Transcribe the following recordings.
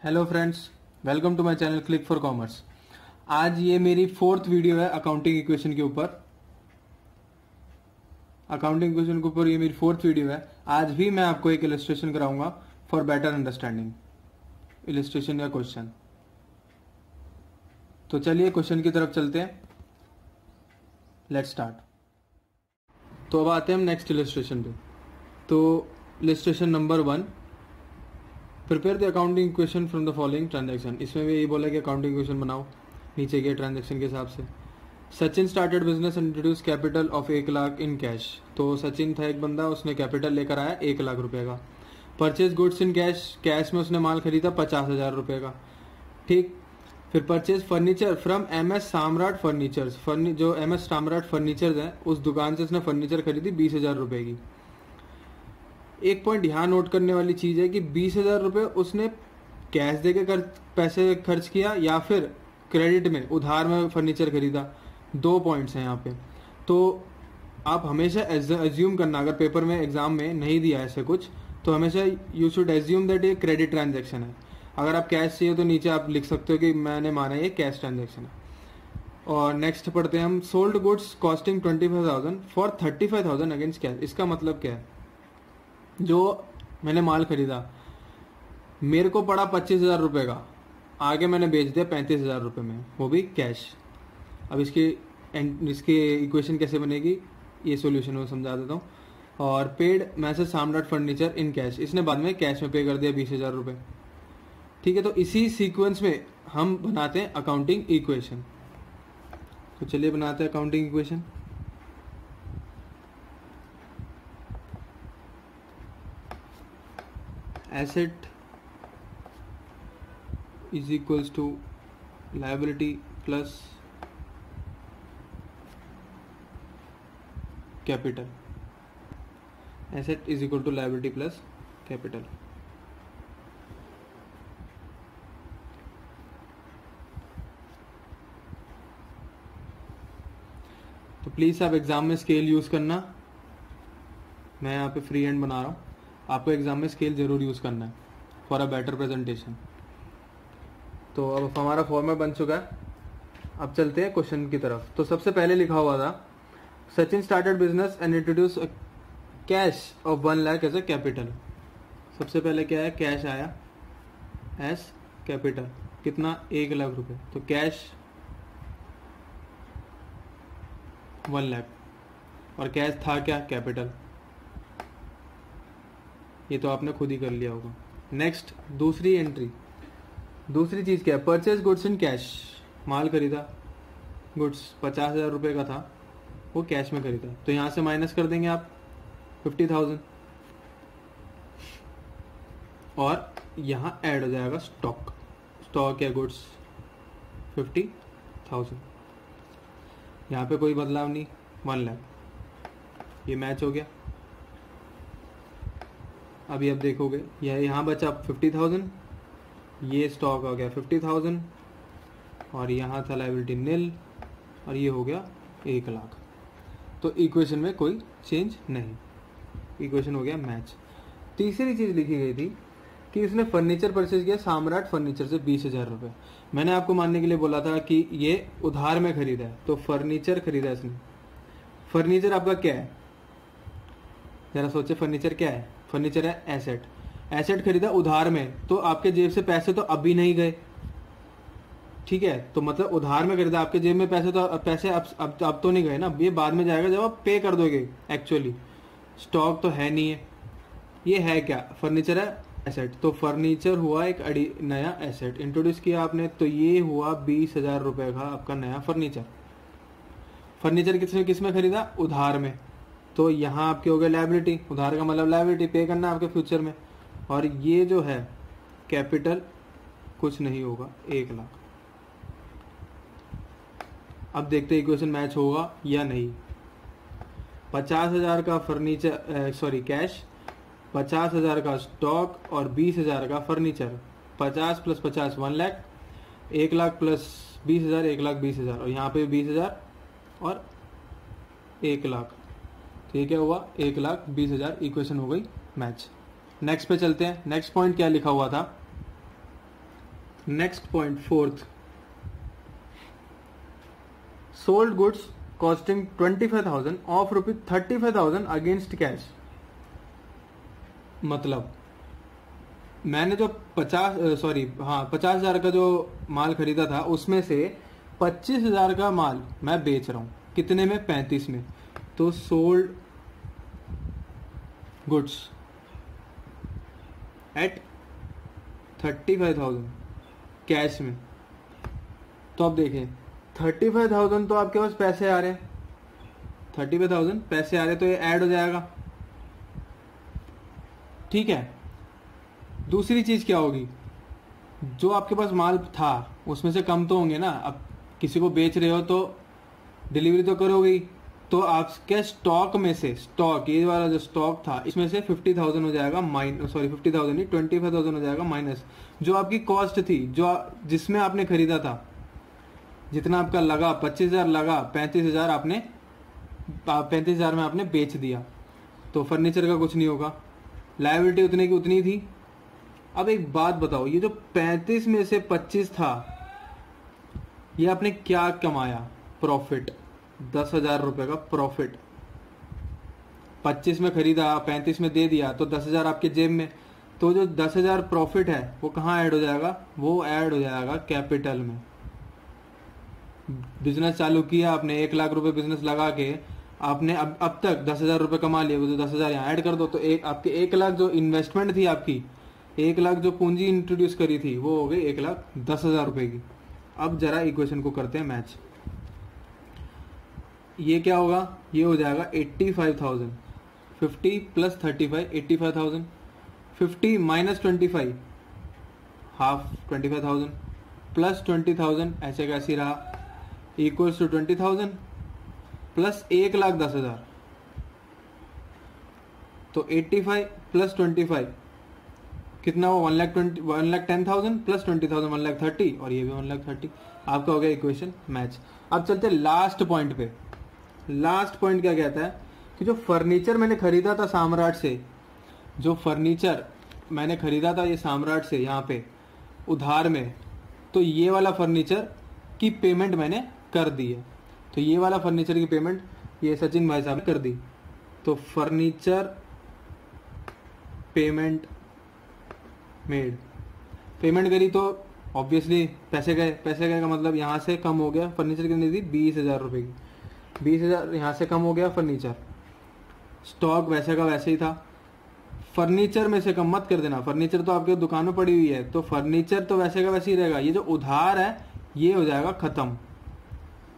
Hello friends, welcome to my channel click for commerce. आज ये मेरी 4th वीडियो है अकाउंटिंग इक्वेशन के ऊपर। अकाउंटिंग इक्वेशन के ऊपर ये मेरी 4th वीडियो है। आज भी मैं आपको एक इलस्ट्रेशन कराऊंगा फॉर बेटर अंडरस्टैंडिंग, इलस्ट्रेशन या क्वेश्चन। तो चलिए क्वेश्चन की तरफ चलते हैं। Let's start. तो अब आते हैं हम नेक्स्ट इलस्ट्रेशन पे। तो illustration number 1, prepare the accounting equation from the following transaction. इसमें भी यही बोला कि अकाउंटिंग इक्वेशन बनाओ नीचे के ट्रांजैक्शन के हिसाब से। Sachin started business and introduce capital of 1 lakh in cash. तो सचिन था एक बंदा, उसने कैपिटल लेकर आया 1 लाख रुपए का। Purchase goods in cash, cash में उसने माल खरीदा 50,000 रुपए का। ठीक। फिर purchase furniture from M S Samrat furnitures. जो एम एस सम्राट फर्नीचर्स है उस दुकान से उसने फर्नीचर खरीदी 20,000 रुपए की। एक पॉइंट यहाँ नोट करने वाली चीज है कि 20,000 रुपए उसने कैश देके पैसे खर्च किया या फिर क्रेडिट में उधार में फर्नीचर खरीदा। 2 पॉइंट्स हैं यहाँ पे। तो आप हमेशा एज्यूम करना, अगर पेपर में एग्जाम में नहीं दिया ऐसे कुछ तो हमेशा यू शुड एज्यूम दैट ये क्रेडिट ट्रांजैक्शन है। अगर आप कैश चाहिए तो नीचे आप लिख सकते हो कि मैंने माना ये कैश ट्रांजैक्शन है। और नेक्स्ट पढ़ते हैं हम। Sold goods costing 25,000 for 35,000 against cash. इसका मतलब क्या है? जो मैंने माल खरीदा मेरे को पड़ा 25,000 रुपए का, आगे मैंने बेच दिया 35,000 रुपए में, वो भी कैश। अब इसकी इक्वेशन कैसे बनेगी ये सॉल्यूशन मैं समझा देता हूँ। और पेड मैसेज सम्राट फर्नीचर इन कैश, इसने बाद में कैश में पे कर दिया 20,000 रुपए। ठीक है, तो इसी सीक्वेंस में हम बनाते हैं अकाउंटिंग इक्वेशन। तो चलिए बनाते हैं accounting equation. Asset is equals to liability plus capital. Asset is equal to liability plus capital. तो प्लीज आप एग्जाम में स्केल यूज करना। मैं यहाँ पे फ्री हैंड बना रहा हूँ, आपको एग्जाम में स्केल जरूर यूज करना है फॉर अ बेटर प्रेजेंटेशन। तो अब हमारा फॉर्मेट बन चुका है। अब चलते हैं क्वेश्चन की तरफ। तो सबसे पहले लिखा हुआ था Sachin started business and introduce cash of 1 lakh as a capital. सबसे पहले क्या है? कैश आया एज कैपिटल। कितना? 1 लाख रुपए। तो कैश 1 लाख और कैश था क्या? कैपिटल। ये तो आपने खुद ही कर लिया होगा। नेक्स्ट दूसरी एंट्री, दूसरी चीज क्या है? Purchase goods in cash. माल खरीदा, गुड्स 50,000 रुपए का था, वो कैश में खरीदा। तो यहां से माइनस कर देंगे आप 50,000 और यहां ऐड हो जाएगा स्टॉक। स्टॉक या गुड्स 50,000। यहां पे कोई बदलाव नहीं, 1 लाख। ये मैच हो गया। अभी अब देखोगे यह यहाँ बचा 50,000, ये स्टॉक हो गया 50,000 और यहाँ था लायबिलिटी निल और ये हो गया 1 लाख। तो इक्वेशन में कोई चेंज नहीं, इक्वेशन हो गया मैच। तीसरी चीज लिखी गई थी कि इसने फर्नीचर परचेज किया सम्राट फर्नीचर से 20,000 रुपए। मैंने आपको मानने के लिए बोला था कि ये उधार में खरीदा है, तो फर्नीचर खरीदा इसने। फर्नीचर आपका क्या है? जरा सोचे, फर्नीचर क्या है? फर्नीचर है एसेट। एसेट खरीदा उधार में, तो आपके जेब से पैसे तो अभी नहीं गए। ठीक है, तो मतलब उधार में खरीदा, आपके जेब में पैसे अब तो नहीं गए ना, ये बाद में जाएगा जब आप पे कर दोगे। एक्चुअली स्टॉक तो है नहीं है, ये है क्या? फर्नीचर है एसेट। तो फर्नीचर हुआ एक नया एसेट इंट्रोड्यूस किया आपने, तो ये हुआ 20,000 रुपए का आपका नया फर्नीचर। फर्नीचर किसमें खरीदा? उधार में। तो यहाँ आपके हो गए लायबिलिटी। उधार का मतलब लायबिलिटी, पे करना आपके फ्यूचर में। और ये जो है कैपिटल कुछ नहीं होगा, 1 लाख। अब देखते हैं इक्वेशन मैच होगा या नहीं। 50,000 का फर्नीचर कैश, 50,000 का स्टॉक और 20,000 का फर्नीचर। 50 + 50 1 लाख, 1 लाख प्लस 20,000 1 लाख 20,000 और यहाँ पे 20,000 और 1 लाख। तो ये क्या हुआ? 1,20,000। इक्वेशन हो गई मैच। नेक्स्ट पे चलते हैं। नेक्स्ट पॉइंट क्या लिखा हुआ था? Next point, fourth, sold goods costing 25,000 of ₹35,000 against cash. मतलब मैंने जो 50,000 का जो माल खरीदा था उसमें से 25,000 का माल मैं बेच रहा हूं, कितने में? 35 में। तो सोल्ड गुड्स एट 35,000 कैश में। तो अब देखें 35,000 तो आपके पास पैसे आ रहे हैं, 35,000 पैसे आ रहे हैं, तो ये ऐड हो जाएगा, ठीक है। दूसरी चीज क्या होगी, जो आपके पास माल था उसमें से कम तो होंगे ना। अब किसी को बेच रहे हो तो डिलीवरी तो करोगे, तो आपके स्टॉक में से, स्टॉक ये वाला जो स्टॉक था इसमें से 50,000 हो जाएगा 50,000 नहीं 25,000 हो जाएगा माइनस जो आपकी कॉस्ट थी, जो जिसमें आपने खरीदा था, जितना आपका लगा 25,000 लगा, 35,000 में आपने बेच दिया, तो फर्नीचर का कुछ नहीं होगा, लायबिलिटी उतने की उतनी थी। अब एक बात बताओ, ये जो 35 में से 25 था, ये आपने क्या कमाया? प्रॉफिट, 10,000 रुपए का प्रॉफिट। 25 में खरीदा, 35 में दे दिया, तो 10,000 आपके जेब में। तो जो 10,000 प्रॉफिट है वो कहाँ ऐड हो जाएगा? वो ऐड हो जाएगा कैपिटल में। बिजनेस चालू किया आपने, 1 लाख रुपए बिजनेस लगा के आपने अब तक 10,000 रुपए कमा लिए, वो तो 10,000 यहाँ ऐड कर दो, तो आपके 1 लाख जो इन्वेस्टमेंट थी आपकी, 1 लाख जो पूंजी इंट्रोड्यूस करी थी वो हो गई 1,10,000 रुपए की। अब जरा इक्वेशन को करते हैं मैच। ये क्या होगा? ये हो जाएगा 85,000, 50 प्लस 35, 85,000, 50 माइनस 25, हाफ 25,000 प्लस 20,000, ऐसे कैसे रहा, इक्वल्स टू 20,000 प्लस 1,10,000। तो 85 प्लस 25 कितना हो? 1,10,000 प्लस 20,000 1,30,000, और ये भी 1,30,000। आपका हो गया इक्वेशन मैच। अब चलते हैं लास्ट पॉइंट पे। लास्ट पॉइंट क्या कहता है कि जो फर्नीचर मैंने खरीदा था सम्राट से, जो फर्नीचर मैंने खरीदा था ये सम्राट से यहाँ पे उधार में, तो ये वाला फर्नीचर की पेमेंट मैंने कर दी है। तो ये वाला फर्नीचर की पेमेंट ये सचिन भाई साहब ने कर दी। तो फर्नीचर पेमेंट मेड, पेमेंट करी तो ऑब्वियसली पैसे गए। पैसे गए का मतलब यहाँ से कम हो गया, फर्नीचर कितनी थी? 20,000 रुपए की, 20,000 यहाँ से कम हो गया फर्नीचर। स्टॉक वैसे का वैसे ही था, फर्नीचर में से कम मत कर देना, फर्नीचर तो आपके दुकान में पड़ी हुई है, तो फर्नीचर तो वैसे का वैसे ही रहेगा। ये जो उधार है ये हो जाएगा खत्म।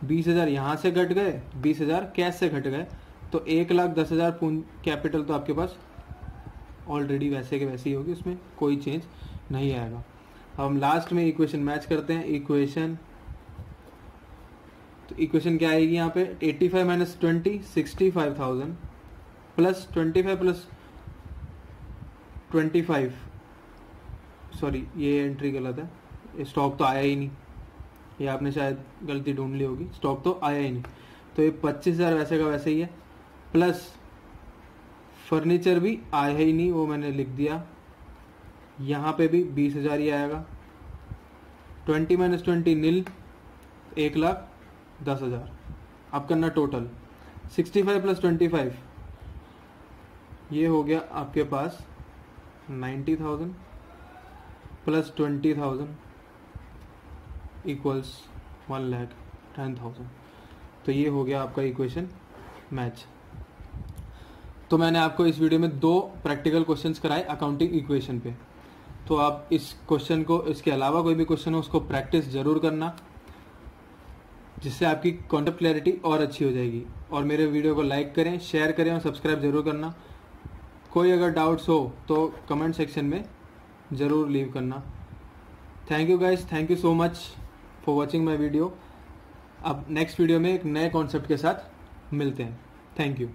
20,000 यहाँ से घट गए, 20,000 कैश से घट गए, तो 1,10,000 कैपिटल तो आपके पास ऑलरेडी वैसे के वैसे ही होगी, उसमें कोई चेंज नहीं आएगा। अब हम लास्ट में इक्वेशन मैच करते हैं। इक्वेशन, तो इक्वेशन क्या आएगी यहाँ पे? 85 माइनस 20, 65,000 प्लस 25 प्लस 25, सॉरी ये एंट्री गलत है, ये स्टॉक तो आया ही नहीं, ये आपने शायद गलती ढूंढ ली होगी, स्टॉक तो आया ही नहीं। तो ये 25,000 वैसे का वैसे ही है, प्लस फर्नीचर भी आया ही नहीं, वो मैंने लिख दिया। यहाँ पे भी 20,000 ही आएगा। 20 माइनस 20 नील, 1,10,000। अब करना टोटल, 65 प्लस 25, ये हो गया आपके पास 90,000 प्लस 20,000 इक्वल्स 1,10,000। तो ये हो गया आपका इक्वेशन मैच। तो मैंने आपको इस वीडियो में 2 प्रैक्टिकल क्वेश्चंस कराए अकाउंटिंग इक्वेशन पे। तो आप इस क्वेश्चन को, इसके अलावा कोई भी क्वेश्चन हो उसको प्रैक्टिस जरूर करना, जिससे आपकी कॉन्सेप्ट क्लैरिटी और अच्छी हो जाएगी। और मेरे वीडियो को लाइक करें, शेयर करें और सब्सक्राइब जरूर करना। कोई अगर डाउट्स हो तो कमेंट सेक्शन में ज़रूर लीव करना। Thank you guys, thank you so much for watching my video. अब नेक्स्ट वीडियो में एक नए कॉन्सेप्ट के साथ मिलते हैं। Thank you.